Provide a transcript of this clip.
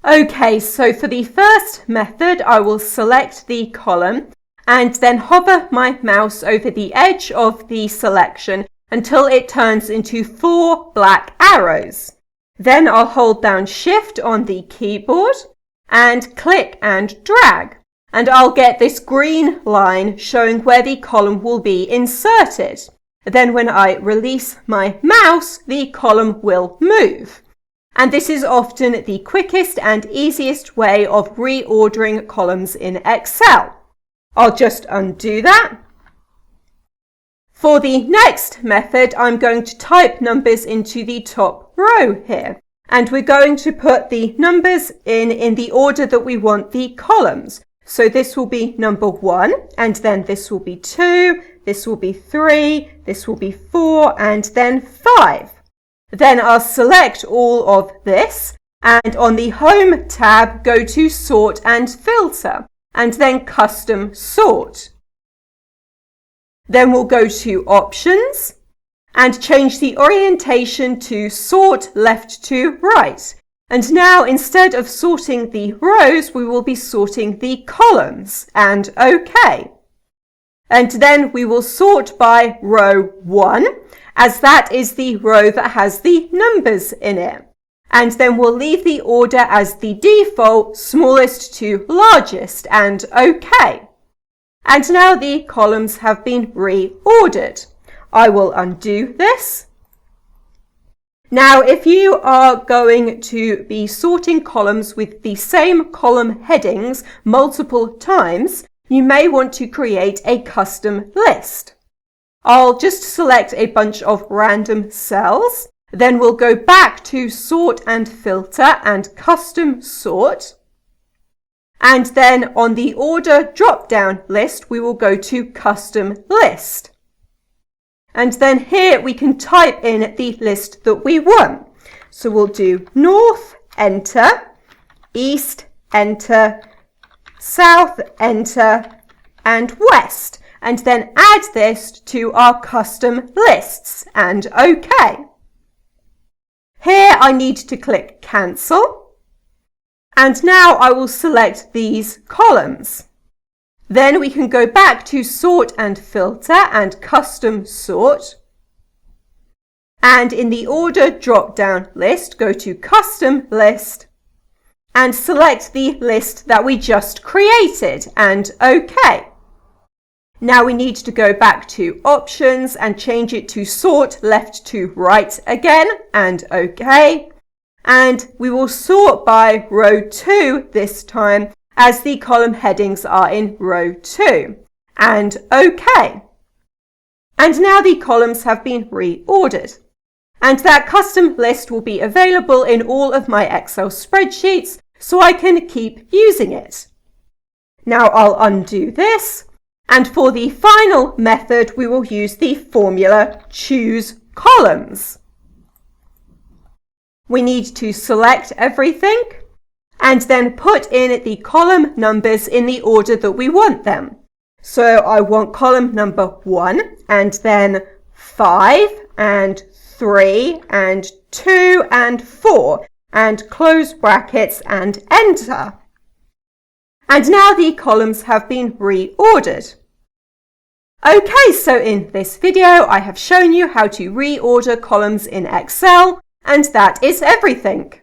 Okay, so for the first method, I will select the column and then hover my mouse over the edge of the selection until it turns into 4 black arrows. Then I'll hold down Shift on the keyboard and click and drag, and I'll get this green line showing where the column will be inserted. Then when I release my mouse, the column will move. And this is often the quickest and easiest way of reordering columns in Excel. I'll just undo that. For the next method, I'm going to type numbers into the top row here. And we're going to put the numbers in the order that we want the columns. So this will be number 1, and then this will be 2, this will be 3, this will be 4, and then 5. Then I'll select all of this, and on the Home tab, go to Sort and Filter, and then Custom Sort. Then we'll go to Options, and change the orientation to Sort Left to Right. And now, instead of sorting the rows, we will be sorting the columns, and OK. And then we will sort by row 1, as that is the row that has the numbers in it. And then we'll leave the order as the default, smallest to largest, and OK. And now the columns have been reordered. I will undo this. Now, if you are going to be sorting columns with the same column headings multiple times, you may want to create a custom list. I'll just select a bunch of random cells. Then we'll go back to Sort and Filter and Custom Sort. And then on the Order drop-down list, we will go to Custom List. And then here we can type in the list that we want. So we'll do North, Enter, East, Enter, South, Enter, and West. And then add this to our custom lists, and OK. Here I need to click Cancel. And now I will select these columns. Then we can go back to Sort and Filter and Custom Sort. And in the Order drop-down list, go to Custom List and select the list that we just created, and OK. Now we need to go back to Options and change it to Sort Left to Right again, and OK. And we will sort by row 2 this time, as the column headings are in row 2, and OK. And now the columns have been reordered. And that custom list will be available in all of my Excel spreadsheets, so I can keep using it. Now I'll undo this, and for the final method, we will use the formula Choose Columns. We need to select everything, and then put in the column numbers in the order that we want them. So I want column number 1, and then 5, and 3, and 2, and 4, and close brackets and enter. And now the columns have been reordered. Okay, so in this video, I have shown you how to reorder columns in Excel, and that is everything.